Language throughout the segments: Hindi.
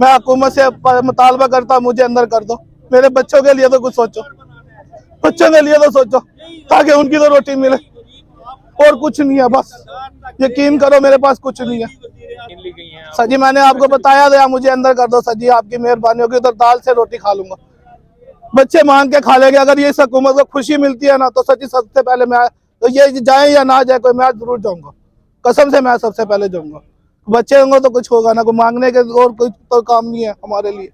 मैं हुकूमत से मुतालबा करता हूँ मुझे अंदर कर दो। मेरे बच्चों के लिए तो कुछ सोचो, बच्चों के लिए तो सोचो ताकि उनकी तो रोटी मिले, और कुछ नहीं है। बस यकीन करो मेरे पास कुछ नहीं है। सर जी मैंने आपको बताया था, मुझे अंदर कर दो सर जी, आपकी मेहरबानी होगी। तो दाल से रोटी खा लूंगा, बच्चे मांग के खा लेंगे। अगर ये हुकूमत को खुशी मिलती है ना तो सच्ची सबसे पहले मैं, तो ये जाए या ना जाए कोई, मैं जरूर जाऊंगा, कसम से मैं सबसे पहले जाऊंगा। बच्चे होंगे तो कुछ होगा ना, कोई मांगने के और कोई तो काम नहीं है हमारे लिए।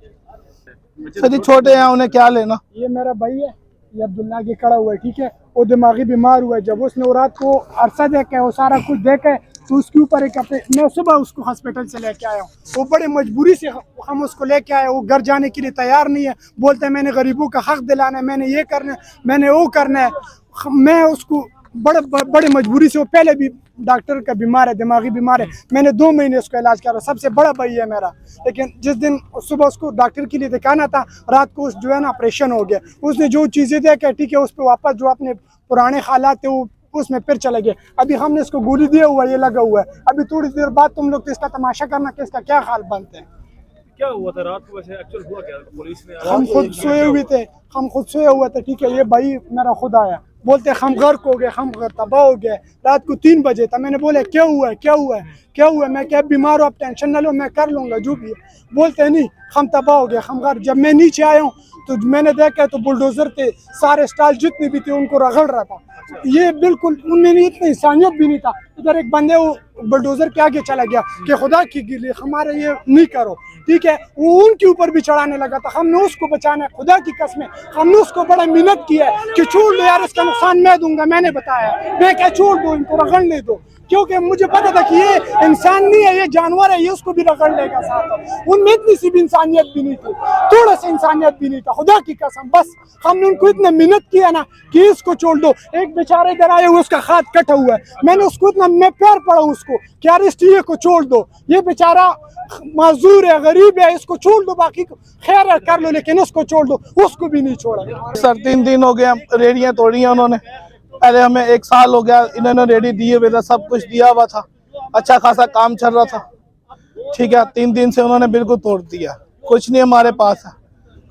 सर जी छोटे हैं, उन्हें क्या लेना। ये मेरा भाई है, ये अब्दुल्ला की खड़ा हुआ है, ठीक है। वो दिमागी बीमार हुआ है। जब उसने वो रात को अरसा देखे, वो सारा कुछ देखे, तो उसके ऊपर एक अपने, मैं सुबह उसको हॉस्पिटल से लेके आया हूँ। वो बड़े मजबूरी से हम उसको लेके आए। वो घर जाने के लिए तैयार नहीं है, बोलते हैं मैंने गरीबों का हक दिलाना है, मैंने ये करना है, मैंने वो करना है। मैं उसको बड़े मजबूरी से, वो पहले भी डॉक्टर का बीमार है, दिमागी बीमार है, मैंने 2 महीने उसका इलाज करा। सबसे बड़ा भाई है मेरा। लेकिन जिस दिन सुबह उसको डॉक्टर के लिए दिखाना था, रात को जो है ना ऑपरेशन हो गया। उसने जो चीज़ें देखा, ठीक है, उस पर वापस जो अपने पुराने हालात थे वो उसमें फिर चले गए। अभी हमने इसको गोली दिया हुआ है, ये लगा हुआ है। अभी थोड़ी देर बाद तुम लोग तो इसका तमाशा करना कि इसका क्या हाल बनते हैं। क्या हुआ था रात को, वैसे एक्चुअल हुआ क्या? पुलिस ने, हम खुद सोए हुए थे, ठीक है। ये भाई मेरा खुद आया, बोलते हम गर्क हो गए, हम तबाह हो गए। रात को 3 बजे था। मैंने बोले क्या हुआ है, क्या हुआ है, क्या हुआ है? मैं क्या बीमार हूँ, आप टेंशन न लो, मैं कर लूँगा जो भी है। बोलते नहीं, हम तबाह हो गए, हम घर। जब मैं नीचे आया हूँ तो मैंने देखा तो बुलडोजर थे, सारे स्टाल जितने भी थे उनको रगड़ रहा था। ये बिल्कुल उनमें इतनी इंसानियत भी नहीं था। इधर एक बंदे वो बुलडोजर के आगे चला गया कि खुदा के लिए हमारे ये नहीं करो, ठीक है। वो उनके ऊपर भी चढ़ाने लगा था। हमने उसको बचाना है, खुदा की कसम, हमने उसको बड़ा मेहनत किया है कि छोड़ दो यार, इसका नुकसान मैं दूंगा। मैंने बताया, मैं क्या छोड़ दो, इनको रगड़ने दो, क्योंकि मुझे पता था कि ये इंसान नहीं है, ये जानवर है, ये उसको भी रगड़ लेगा साथ। उनमें इतनी सी भी इंसानियत भी नहीं थी, थोड़ा सा इंसानियत भी नहीं था, खुदा की कसम। बस हमने उनको इतना मेहनत किया ना कि इसको छोड़ दो। एक बेचारे इधर आए हुए, उसका हाथ कटा हुआ है, मैंने उसको इतना, मैं प्यार पड़ा उसको कि यार इस टीए को छोड़ दो, ये बेचारा माजूर है, गरीब है, इसको छोड़ दो, बाकी खैर कर लो, लेकिन इसको छोड़ दो। उसको भी नहीं छोड़ा। सर 3 दिन हो गए रेडियां तोड़ी हैं उन्होंने। पहले हमें 1 साल हो गया, इन्होंने रेडी दिए हुए थे, सब कुछ दिया हुआ था, अच्छा खासा काम चल रहा था, ठीक है। 3 दिन से उन्होंने बिल्कुल तोड़ दिया, कुछ नहीं हमारे पास है।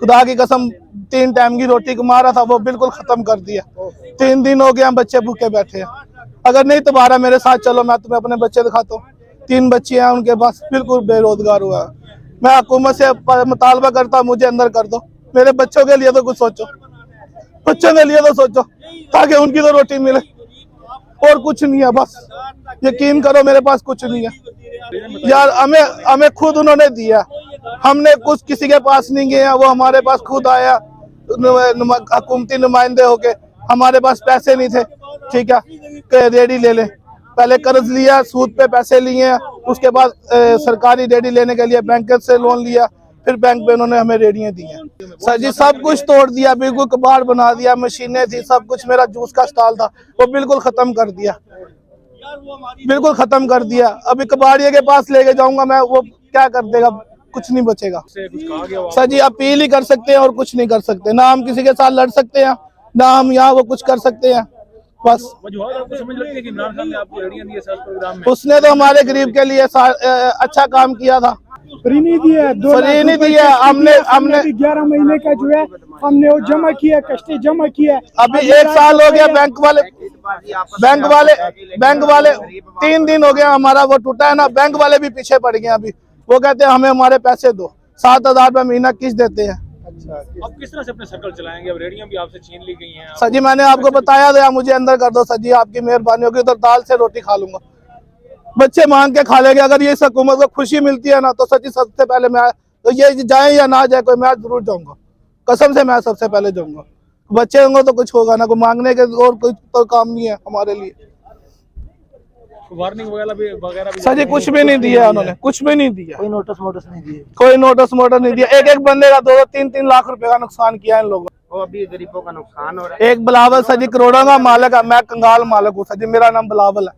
खुदा की कसम 3 टाइम की रोटी कमा रहा था, वो बिल्कुल खत्म कर दिया। 3 दिन हो गए हम बच्चे भूखे बैठे हैं। अगर नहीं तुम्हारा मेरे साथ चलो, मैं तुम्हें अपने बच्चे दिखाता हूँ। 3 बच्चे हैं उनके पास, बिल्कुल बेरोजगार हुआ है। मैं हुकूमत से मुतालबा करता हूँ मुझे अंदर कर दो। मेरे बच्चों के लिए तो कुछ सोचो, बच्चों के लिए तो सोचो ताकि उनकी तो रोटी मिले, और कुछ नहीं है। बस यकीन करो मेरे पास कुछ नहीं है यार। हमें खुद उन्होंने दिया, हमने कुछ किसी के पास नहीं गए, वो हमारे पास खुद आया हुकूमती नुमाइंदे होके। हमारे पास पैसे नहीं थे, ठीक है, रेडी ले ले, पहले कर्ज लिया, सूद पे पैसे लिए, उसके बाद सरकारी रेडी लेने के लिए बैंक से लोन लिया, फिर बैंक पे उन्होंने हमें रेडियां दी हैं। सर जी सब कुछ तोड़ दिया, बिल्कुल कबाड़ बना दिया, मशीनें थी, सब कुछ। मेरा जूस का स्टॉल था, वो बिल्कुल खत्म कर दिया, बिल्कुल खत्म कर दिया। अभी कबाड़िए के पास लेके जाऊंगा मैं, वो क्या कर देगा, कुछ नहीं बचेगा। सर जी अपील ही कर सकते हैं और कुछ नहीं कर सकते, ना हम किसी के साथ लड़ सकते हैं, ना हम यहाँ वो कुछ कर सकते हैं। बस उसने तो हमारे गरीब के लिए अच्छा काम किया था, फ्री नहीं दिया, 2 लाख नहीं दिया। हमने 11 महीने का जो है हमने वो जमा किया, कश्ती जमा किया। अभी 1 साल हो गया, बैंक वाले 3 दिन हो गया हमारा वो टूटा है ना, बैंक वाले भी पीछे पड़ गए। अभी वो कहते हैं हमें हमारे पैसे दो, 7,000 रुपये महीना किस्त देते हैं। अब किस तरह से अपने सर्कल चलाएंगे? अब रेडियां भी आपसे छीन ली गई हैं। सर जी मैंने आपको बताया था, मुझे अंदर कर दो सर जी, आपकी मेहरबानी होगी। तो दाल से रोटी खा लूंगा, बच्चे मांग के खा लेंगे। अगर ये हुकूमत को खुशी मिलती है ना तो सच्ची सबसे पहले मैं, तो ये जाए या ना जाए कोई, मैं जरूर जाऊंगा, कसम से मैं सबसे पहले जाऊंगा। बच्चे होंगे तो कुछ होगा ना, कोई मांगने के और कोई तो काम नहीं है हमारे लिए। वार्निंग वगैरह भी सर जी कुछ भी नहीं दिया उन्होंने, कुछ भी नहीं दिया, कोई नोटिस नहीं दिए, कोई नोटिस नहीं दिया। एक बंदे का 2-3 लाख रुपए का नुकसान किया इन लोगों। वो अभी गरीबों का नुकसान हो रहा है। एक बिलावल सर जी करोड़ों का मालिक है, मैं कंगाल मालिक हूँ सर जी, मेरा नाम बिलावल है।